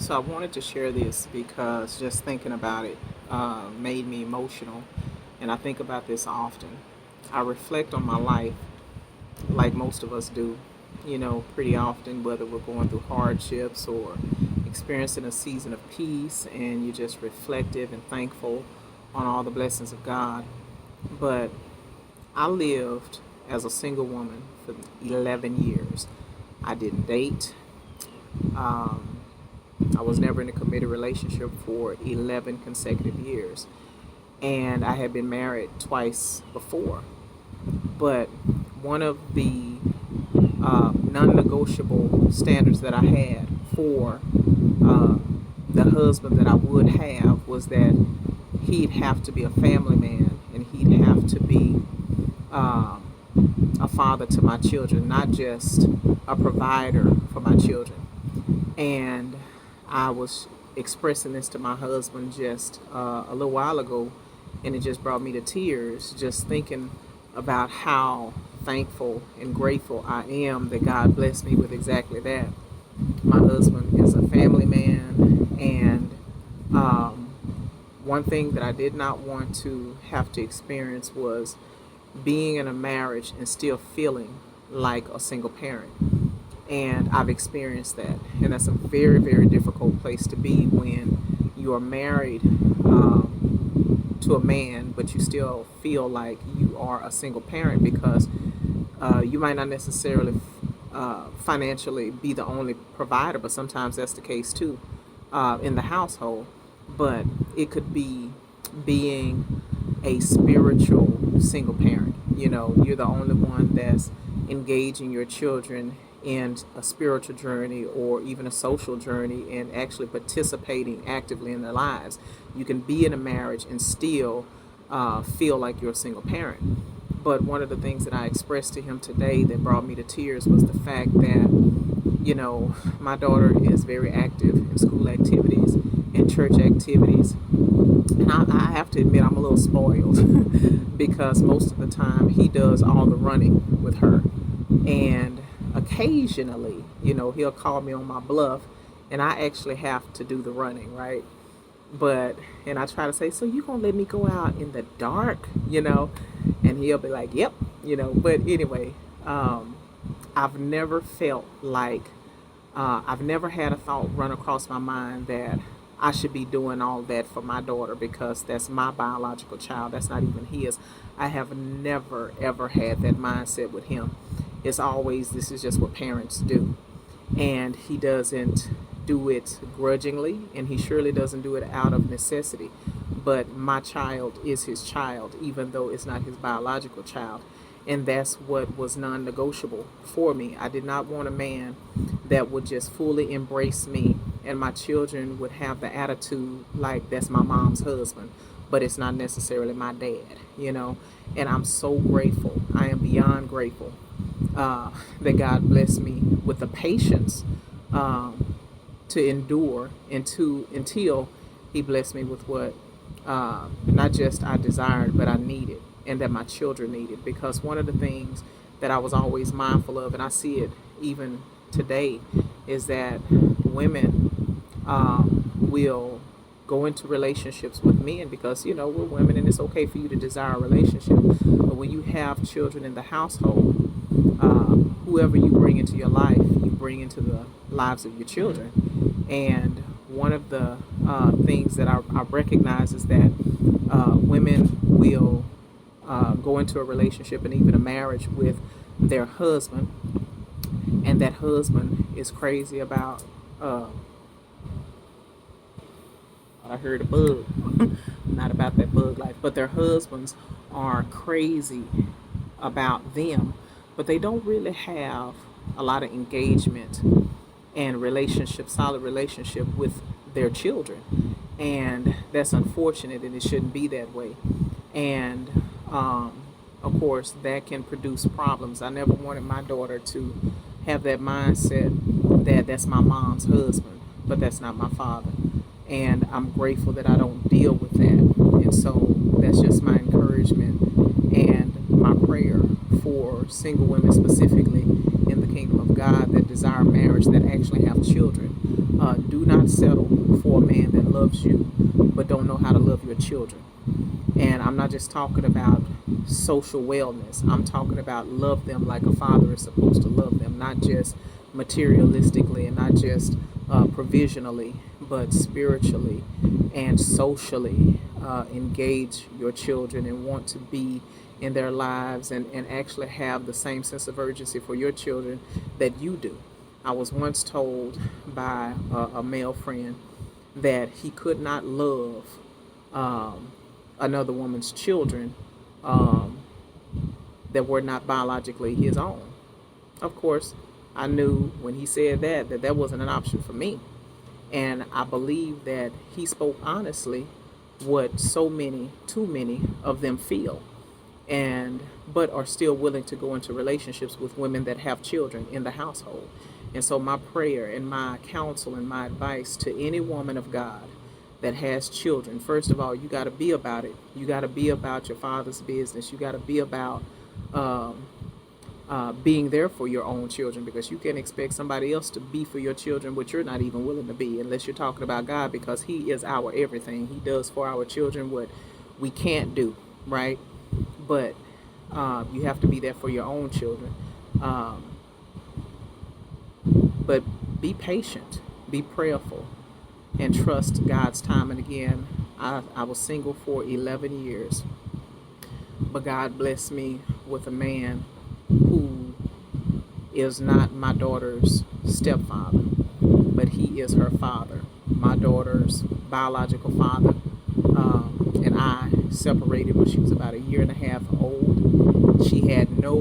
So I wanted to share this because just thinking about it made me emotional, and I think about this often. I reflect on my life like most of us do, pretty often, whether we're going through hardships or experiencing a season of peace, and you're just reflective and thankful on all the blessings of God. But I lived as a single woman for 11 years. I didn't date. Um, I was never in a committed relationship for 11 consecutive years. And I had been married twice before. But one of the non negotiable standards that I had for uh, the husband that I would have was that he'd have to be a family man and he'd have to be um, a father to my children, not just a provider for my children. And I was expressing this to my husband just a little while ago, and it just brought me to tears just thinking about how thankful and grateful I am that God blessed me with exactly that. My husband is a family man, and um, one thing that I did not want to have to experience was being in a marriage and still feeling like a single parent. And I've experienced that, and that's a very, very difficult place to be when you are married to a man, but you still feel like you are a single parent because you might not necessarily financially be the only provider, but sometimes that's the case too in the household. But it could be being a spiritual single parent. You're the only one that's engaging your children in a spiritual journey or even a social journey and actually participating actively in their lives. You can be in a marriage and still feel like you're a single parent. But one of the things that I expressed to him today that brought me to tears was the fact that, my daughter is very active in school activities and church activities. And I have to admit, I'm a little spoiled because most of the time he does all the running with her. And occasionally, he'll call me on my bluff and I actually have to do the running, right? But, and I try to say, so you gonna let me go out in the dark? And he'll be like, yep. But anyway, um, I've never felt like, I've never had a thought run across my mind that I should be doing all that for my daughter because that's my biological child. That's not even his. I have never, ever had that mindset with him. It's always, this is just what parents do. And he doesn't do it grudgingly, and he surely doesn't do it out of necessity. But my child is his child, even though it's not his biological child. And that's what was non negotiable for me. I did not want a man that would just fully embrace me, and my children would have the attitude like that's my mom's husband, but it's not necessarily my dad. And I'm so grateful. I am beyond grateful that God blessed me with the patience um, to endure until He blessed me with what not just I desired, but I needed, and that my children needed. Because one of the things that I was always mindful of, and I see it even today, is that women will go into relationships with men because we're women and it's okay for you to desire a relationship. But when you have children in the household, whoever you bring into your life, you bring into the lives of your children. And one of the things that I recognize is that women will go into a relationship and even a marriage with their husband, and that husband is crazy about. I heard a bug, not about that bug life, but their husbands are crazy about them, but they don't really have a lot of engagement and relationship, solid relationship with their children. And that's unfortunate, and it shouldn't be that way. And of course, that can produce problems. I never wanted my daughter to have that mindset that that's my mom's husband, but that's not my father. And I'm grateful that I don't deal with that. And so that's just my encouragement and my prayer for single women specifically in the kingdom of God that desire marriage, that actually have children, do not settle for a man that loves you but don't know how to love your children. And I'm not just talking about social wellness. I'm talking about love them like a father is supposed to love them, not just materialistically and not just provisionally, but spiritually and socially. Engage your children and want to be in their lives, and actually have the same sense of urgency for your children that you do. I was once told by a male friend that he could not love um, another woman's children um, that were not biologically his own. Of course, I knew when he said that that wasn't an option for me. And I believe that he spoke honestly what so many, too many of them feel, and but are still willing to go into relationships with women that have children in the household. And so my prayer and my counsel and my advice to any woman of God that has children, first of all, you got to be about it. You got to be about your father's business. You got to be about um, being there for your own children, because you can't expect somebody else to be for your children what you're not even willing to be, unless you're talking about God, because He is our everything. He does for our children what we can't do, right? But you have to be there for your own children. Um, but be patient, be prayerful, and trust God's time. And again, I was single for 11 years, but God blessed me with a man who is not my daughter's stepfather, but he is her father, my daughter's biological father. And I separated when she was about a year and a half old. She had no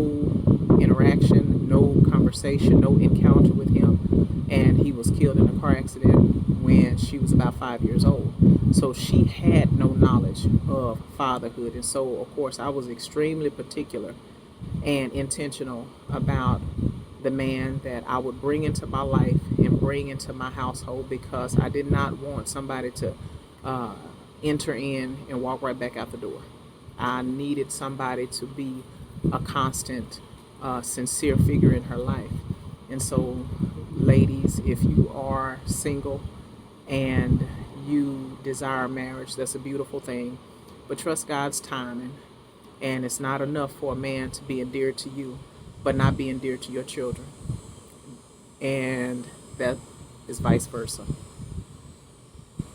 interaction, no conversation, no encounter with him, and he was killed in a car accident when she was about 5 years old. So she had no knowledge of fatherhood, and so of course I was extremely particular and intentional about the man that I would bring into my life and bring into my household, because I did not want somebody to uh, enter in and walk right back out the door. I needed somebody to be a constant, sincere figure in her life. And so, ladies, if you are single and you desire marriage, that's a beautiful thing. But trust God's timing. And it's not enough for a man to be endeared to you, but not be endeared to your children. And that is vice versa.